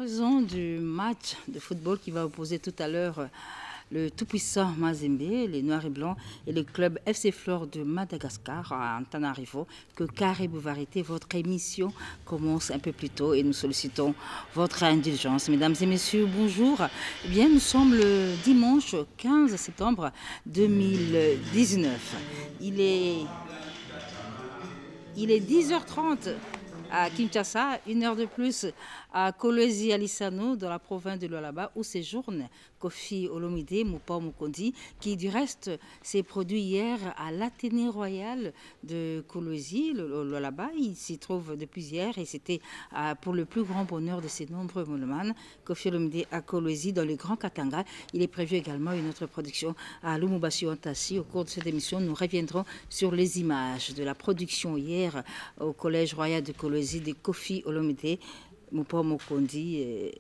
raison du match de football qui va opposer tout à l'heure le tout-puissant Mazembe, les Noirs et Blancs, et le club FC Flore de Madagascar à Antananarivo, que Caribou Variété, votre émission commence un peu plus tôt et nous sollicitons votre indulgence. Mesdames et messieurs, bonjour. Eh bien, nous sommes le dimanche 15 septembre 2019. Il est 10h30 à Kinshasa, une heure de plus à Kolwezi Alisano, dans la province de Lualaba, où séjourne Kofi Olomide Moupa Mukondi, qui du reste s'est produit hier à l'Athénée Royal de Kolwezi, Lualaba. Il s'y trouve depuis hier et c'était pour le plus grand bonheur de ses nombreux monomans. Kofi Olomide à Kolwezi, dans le Grand Katanga. Il est prévu également une autre production à Lumumbashi Antasi. Au cours de cette émission, nous reviendrons sur les images de la production hier au Collège Royal de Kolwezi de Kofi Olomide Moupa Mukondi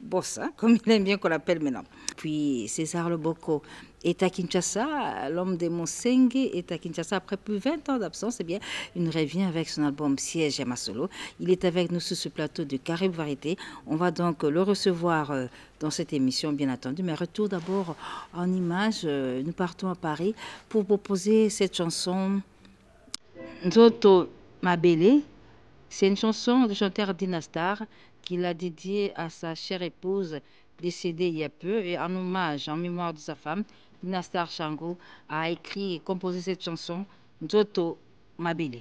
Bossa, comme il aime bien qu'on l'appelle maintenant. Puis César Loboko est à Kinshasa, l'homme de Monsenge est à Kinshasa après plus de 20 ans d'absence. Eh bien, il revient avec son album Siège à Masolo. Il est avec nous sur ce plateau de Caribou Variété. On va donc le recevoir dans cette émission, bien entendu. Mais retour d'abord en images. Nous partons à Paris pour proposer cette chanson Nzoto Mabele. C'est une chanson du chanteur Dinastar qu'il a dédiée à sa chère épouse décédée il y a peu. Et en hommage, en mémoire de sa femme, Dinastar Shango a écrit et composé cette chanson Nzoto Mabele.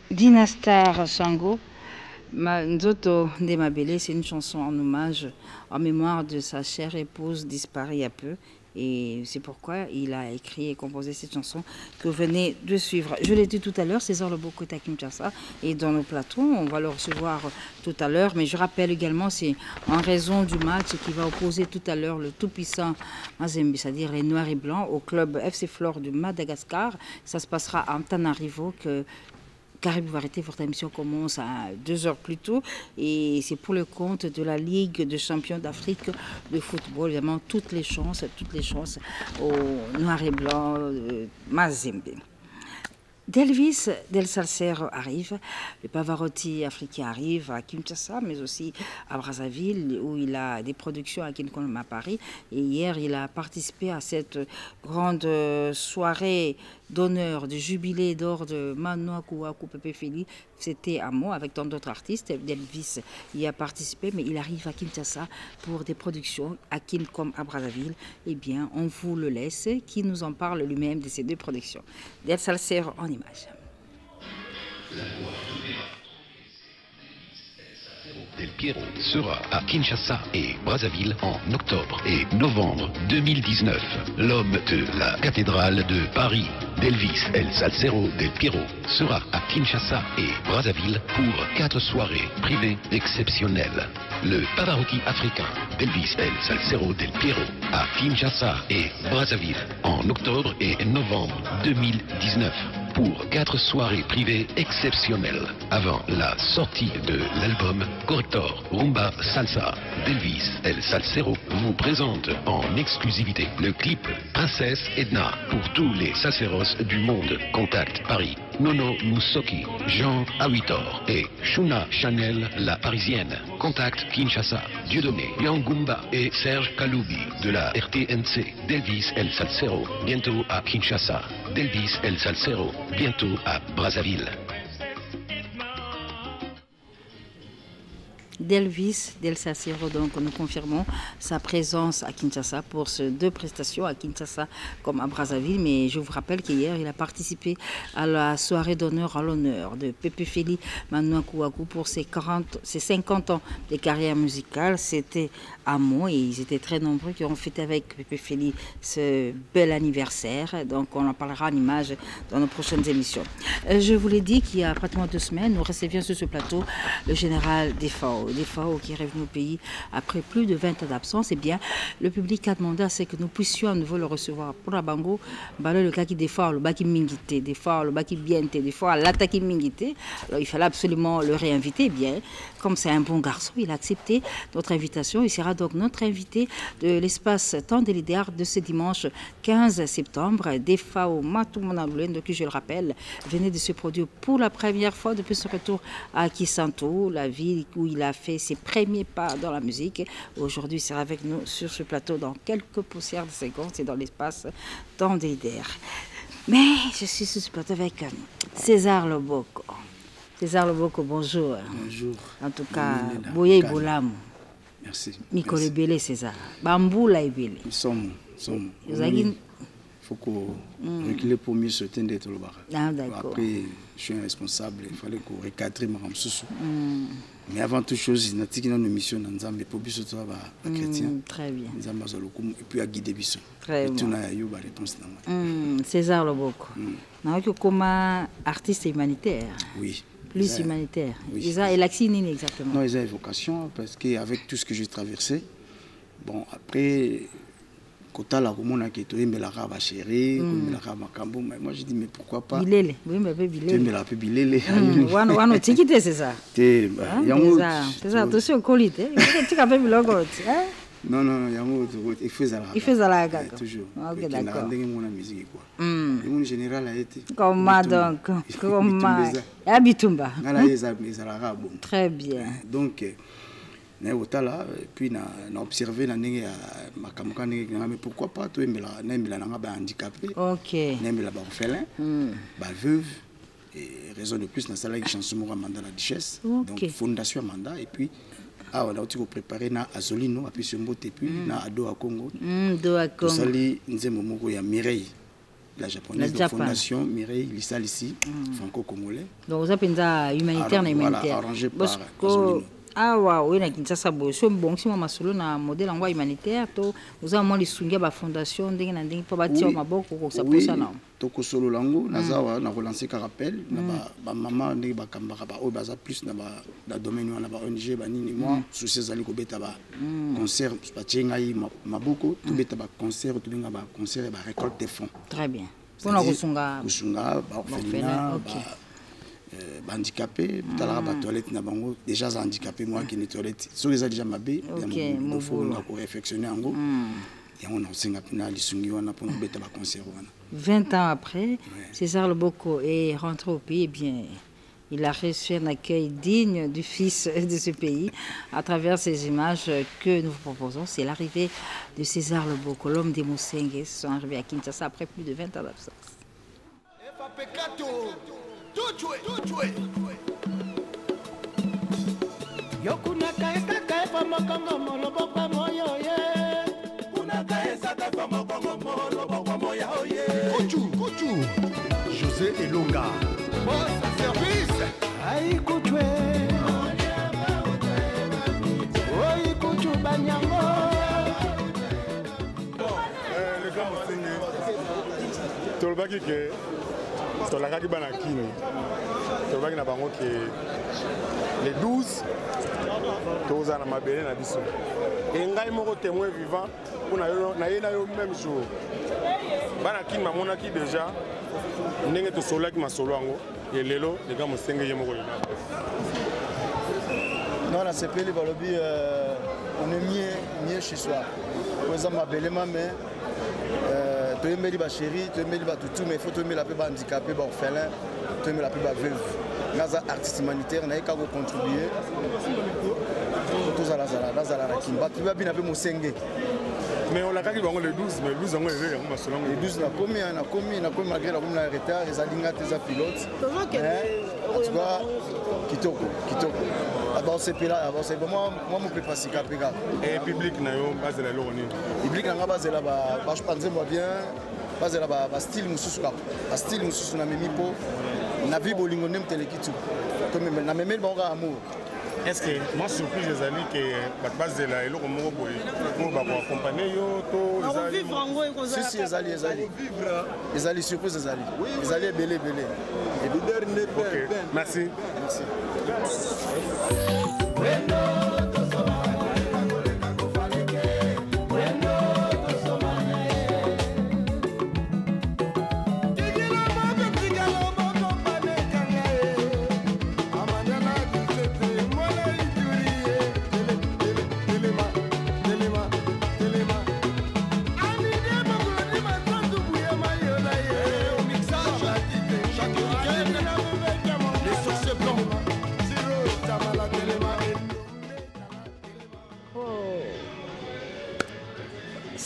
Dinastar Sango, Nzoto Ndemabele, c'est une chanson en hommage, en mémoire de sa chère épouse disparue il y a peu. Et c'est pourquoi il a écrit et composé cette chanson que vous venez de suivre. Je l'ai dit tout à l'heure, César Loboko est à Kinshasa et dans nos plateaux, on va le recevoir tout à l'heure. Mais je rappelle également, c'est en raison du match qui va opposer tout à l'heure le tout-puissant Mazembe, c'est-à-dire les Noirs et Blancs, au club FC Flore de Madagascar. Ça se passera à Antananarivo que Caribou Varieté, votre émission commence à 2 heures plus tôt et c'est pour le compte de la Ligue de champions d'Afrique de football. Évidemment, toutes les chances aux Noirs et Blancs Mazembe. Delvis Del Salcero arrive, le Pavarotti africain arrive à Kinshasa, mais aussi à Brazzaville, où il a des productions à Kinshasa à Paris. Et hier, il a participé à cette grande soirée d'honneur, de jubilé d'or de Manoa Kouakou Pepe Feli. C'était à moi, avec tant d'autres artistes. Delvis y a participé, mais il arrive à Kinshasa pour des productions à Kin comme à Brazzaville. Eh bien, on vous le laisse, qui nous en parle lui-même de ces deux productions. Del Salcero en image. Del Piero sera à Kinshasa et Brazzaville en octobre et novembre 2019. L'homme de la cathédrale de Paris, Delvis El Salcero Del Piero, sera à Kinshasa et Brazzaville pour 4 soirées privées exceptionnelles. Le Pavarotti africain, Delvis El Salcero Del Piero, à Kinshasa et Brazzaville en octobre et novembre 2019. Pour 4 soirées privées exceptionnelles avant la sortie de l'album Corrector Rumba Salsa. Delvis El Salcero vous présente en exclusivité le clip Princesse Edna pour tous les salseros du monde. Contact Paris, Nono Moussoki, Jean Awitor et Shuna Chanel la parisienne. Contact Kinshasa, Dieudonné, Yangumba et Serge Kaloubi de la RTNC. Delvis El Salcero, bientôt à Kinshasa. Delvis El Salcero, bientôt à Brazzaville. Delvis Del Salcero, donc nous confirmons sa présence à Kinshasa pour ces 2 prestations à Kinshasa comme à Brazzaville. Mais je vous rappelle qu'hier il a participé à la soirée d'honneur à l'honneur de Pepe Feli Manoa Kouakou pour ses 50 ans de carrière musicale. C'était à Meaux et ils étaient très nombreux qui ont fêté avec Pepe Feli ce bel anniversaire. Donc on en parlera en images dans nos prochaines émissions. Je vous l'ai dit qu'il y a pratiquement 2 semaines, nous recevions sur ce plateau le général Defao qui est revenu au pays après plus de 20 ans d'absence. Eh bien, le public a demandé à ce que nous puissions à nouveau le recevoir. Pour la Bango, le gars qui défend le bas qui mingité, défend le bas qui bienté, des fois l'attaque mingité. Alors il fallait absolument le réinviter. Eh bien, comme c'est un bon garçon, il a accepté notre invitation. Il sera donc notre invité de l'espace Temps de l'Idéal de ce dimanche 15 septembre. Defao Matumonaloulène, qui je le rappelle, venait de se produire pour la première fois depuis son retour à Kisanto, la ville où il a fait ses premiers pas dans la musique. Aujourd'hui, il sera avec nous sur ce plateau dans quelques poussières de secondes. C'est dans l'espace Temps de l'Idéal. Mais je suis sur ce plateau avec César Loboko. César Loboko, bonjour. Bonjour. En tout cas, Boye Boulamu. Merci. Nicole Ebele, César. Bamboula Ebele. Nous sommes. Il faut qu'on recule pour mieux se tenir d'être le bar. Ah, d'accord. Après, je suis un responsable. Il fallait qu'on recadre ma ramsoussou. Mais avant toute chose, il y a une mission dans Nzambe pour biso to ba chrétien. Très bien. Nzamba zalokum et puis à guider biso. Très bien. Tu n'as eu ba réponse dans. César Loboko. Na ko comme artiste humanitaire. Oui. Plus humanitaire. Oui. Ils ont l'accent exactement. Non, ils ont une vocation parce qu'avec tout ce que j'ai traversé, bon après Kota la komona ke to yembela ka ba chéri, komela ka makambo, mais moi je dis mais pourquoi pas Bilele, oui mais pas Bilele. Yembela pe Bilele. Wano tikite c'est ça. Te yango. C'est ça, attention colite. Tu capes biloko, hein? Non, yango il fait ça là. Il fait ça là gaga. Toujours. OK, d'accord. Ndenge mona musique quoi. Mon général a été. Comment donc? Comment? Abitumba. Ngala yeza la bon. Très bien. Donc na otala puis na observer na ndenge ya makamka ndenge mais pourquoi pas to embela na nga ba handicapé. OK. Na embela ba orphelin, ba veuve et raison de plus na sala qui chanson mo Amanda la Duchesse. Donc fondation Amanda et puis Ah, on a aussi préparé na Azolino, puis sur Mbote, puis na Ado à Congo. Do à Congo. Sali Nzemo Moko ya Mireille, la japonaise de fondation Mireille Lissal ici, franco-congolais. Donc vous avez une humanitaire, na humanitaire. Voilà, arrangé par Azolino. Ah oui, na Kinshasa boso bon si moi solo na modèle en humanitaire to vous avez moi les sungia ba fondation ndenge na ndenge pa batia maboko ko ça posa na. Toko solo lango nazawa na relancer ka rappel na ba maman ndenge ba kambaka ba o baza plus na ba na domaine wana ba ONG ba nini moi souci zali ko beta ba concert ba tchenga yi maboko to beta ba concert to benga ba concert ba récolte des fonds. Très bien. Pour na kusunga ba orphelinat ba handicapé tala ba toilette na bango déjà handicapé moi qui ne toilette so les a déjà mabé il faut na ko réflexionner en et on a singa pina lisungi wana pour beta ba concert wana 20 ans après César Loboko est rentré au pays. Eh bien il a reçu un accueil digne du fils de ce pays à travers ces images que nous vous proposons. C'est l'arrivée de César Loboko, l'homme des Mosengue, sont arrivés à Kinshasa après plus de 20 ans d'absence. José Elonga. Service. Aïe Kouchoué. Aïe Kouchou Banyango. Le grand Mosengue. Tolbaki que Tolakaki Banakini. Tolbaki na bango que les 12 toza na mabele na biso. Et ngai moko témoin vivant pour na yo même jour. Banakini mamonaki déjà ndenge to solaki masolo yango et lelo les gars Mosengue ye moko ina. Non, la CPL balobi on est mieux chez soi. Par exemple mabele mais tu aimes les chéris, tu aimes les tout mais il faut tu aimer la peu handicapé, orphelin, tu aimes la peu veuve. Gaza artiste humanitaire n'a qu'à contribuer. Tous à la kimba, tu vas bien avec Mosengue. Mais on l'a dit le 12, mais le 12 on est le 12 na commis malgré la commune retard, les alinga tes pilotes. Tu vois kitoko. D'abord c'est là, c'est moi mon peux pas sikapeka. Et public na yo base la loroni. Public na base là ba je pense moi bien, base là ba style mususu là. Style mususu na memi po na vie bolingo nem telekitu. Comme na memi bonga amour. Est-ce que moi surprise les amis que la base de la eloko moko boy pour ba accompagner yo to si ezali surprise ezali belé et leader n'est pas. Merci.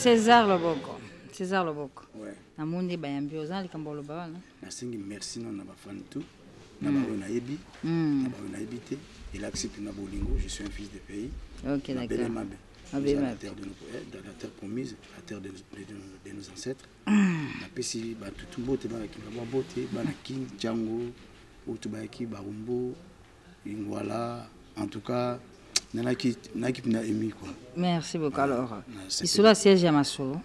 César Loboko. Ouais. Na monde bayambi ozali kambolo ba na. Na singi merci non na ba fan tout. Na ba na yebi. Na ba na yebité. Il accepte na bolingo, je suis un fils de pays. OK, d'accord. La terre de la terre promise, la terre de nos ancêtres. Na pesi ba tout mbote ba ki ba bote ba na king Django, otu ba ki Barumbo, Ingwala, en tout cas merci beaucoup. Alors, cela siège à Masolo.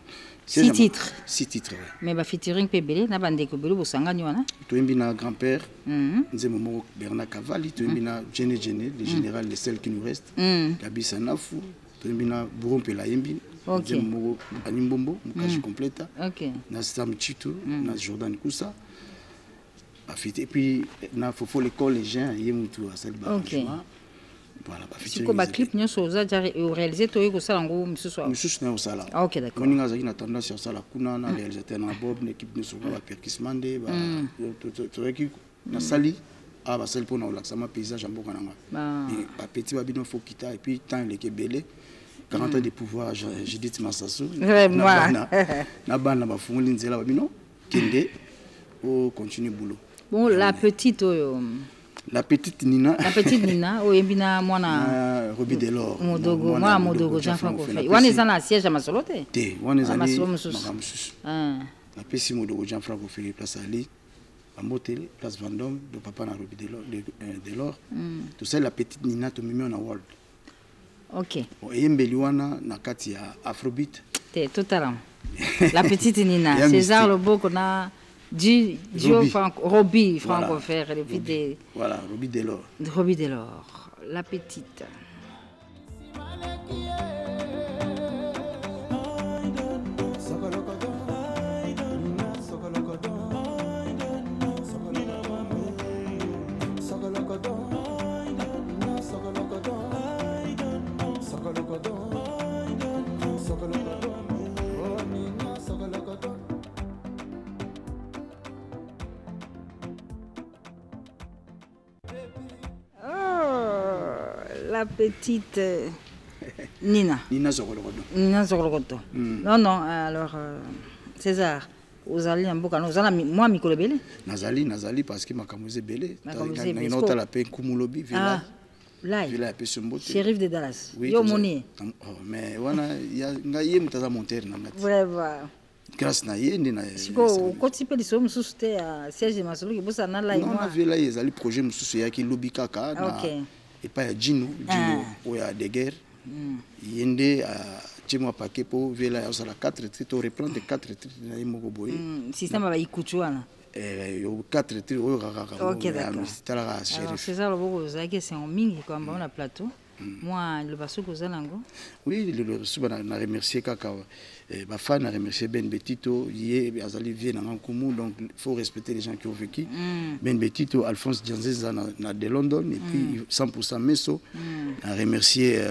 6 titres. 6 titres, oui. Mais bah featuring pebele na bande ko belo bosanga nyona. To imbina grand-père. Nzemo Bernard Cavalli, to imbina Djene, le général de celle qui nous reste. Gabi Sanafu, to imbina Bourompe la Yembi. Nzemo Animbombo, Mukashi completa. OK. Na Sam Chitu, na Jordan Koussa. Et puis na Fofo l'école les gens yemutu à celle ba. OK. Voilà, si ko ba clip nyoso za réaliser to yiko sala ngo misusu na sala. OK, d'accord. Moninga za na tendance ya sala kuna na réalisateur na Bob l'équipe nyoso ba perkismande ba to équipe na sali a ba sel pona olaxama paysage amboka nanga. Ba petit ba bino fokita et puis tant les kebele 40 ans de pouvoir Judith Massassou. Na bana ba fungoli nzela ba bino kende o continue boulot. Bon, la petite La petite Nina. La petite Nina, oyembina mwana Roby Delors. Modogo, moi Modogo Jean-Franc Kofi. Wana eza na siège à Masolote. Te, wana eza na ni Masolote. Na pesi Modogo Jean-Franc Kofi place Ali. Bambotele, place Vendôme, de papa na Roby Delors. Tout ça la petite Nina to mimi na world. OK. Oyembeli wana na kati ya Afrobeat. Te, totalement. La petite Nina, César Loboko na Roby Franco Fer, voilà, Roby Delors. Roby Delors, la petite. La petite Nina. Nina Zokolokoto. Nina Zokolokoto. Non, non, alors, César, vous allez en boucan. Moi, Mikolo Belé. Nazali, parce que ma camouze belé. Une autre la paix Kumulobi, Villa. Là, shérif de Dallas. Oui, Yo Moni. Mais voilà, il y a un montage monteur. Vraiment. Grâce à yé, quand tu peux dire que tu as siège de Masolo, tu as un non, là, il y a un projet qui lobby kaka. Et pas à Gino, où il y a des guerres. Il y a un paquet pour vela la 4 titres, reprendre 4 titres dans les Mogoboy. Système avec Ikuchuana. 4 titres, ok, d'accord. C'est ça le beau, c'est en ming comme on a plateau. Moi, le basso que vous avez oui, le souba n'a remercié Kaka. Ma femme a remercié Ben Betito. Hier, Azali vient en commun, donc il faut respecter les gens qui ont vécu. Ben Betito, Alphonse Dianzeza de London, et puis 100% Messo a remercié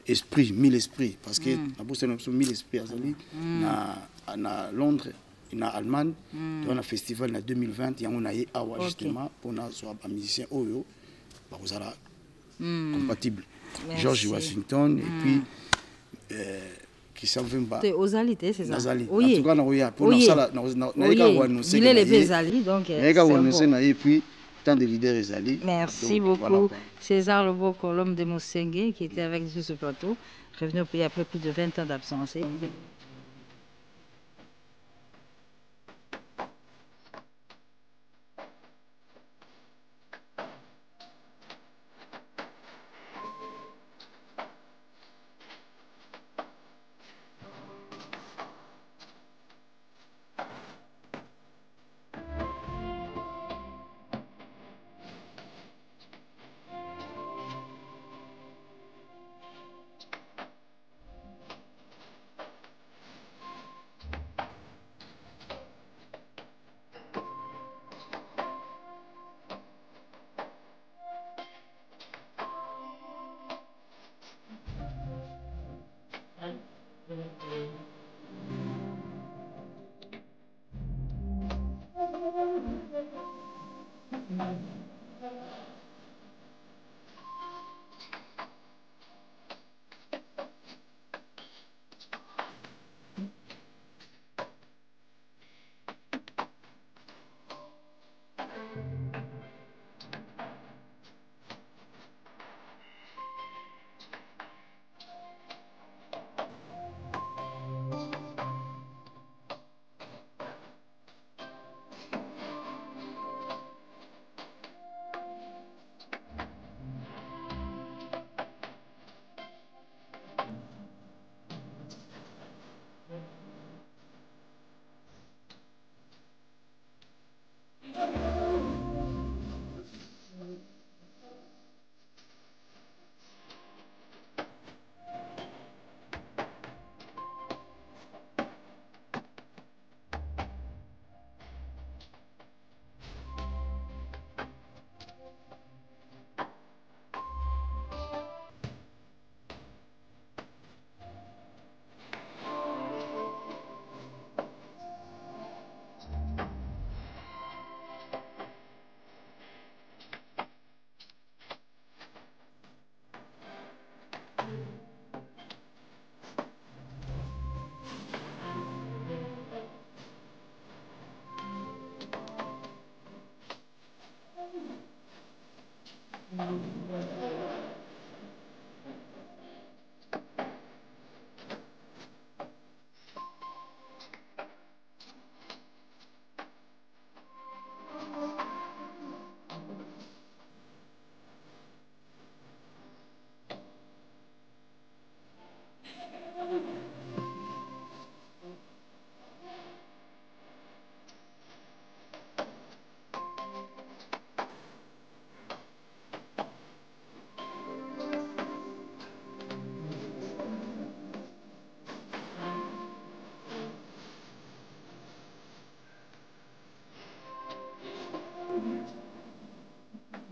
Esprit, 1000 esprits, parce que la bourse est 1000 esprits Azali, à Londres. Il y a Allemagne, il y a un festival en 2020, il y a un Awa justement, pour un musicien Oyo, vous allez compatible. Merci. George Washington, et puis Christian Vimba. C'est Ozalité, c'est ça? Nazali. Oui. En tout cas, il y a pour nous, il est les Zali, donc. Et puis, tant de leaders Zali. Merci beaucoup. César Loboko, l'homme de Mosengue, qui était avec nous sur ce plateau, revenu au pays après plus de 20 ans d'absence.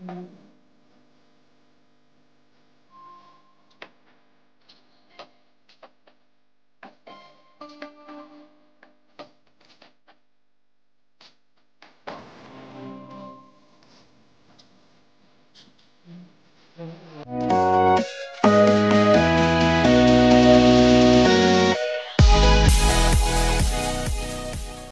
Mm.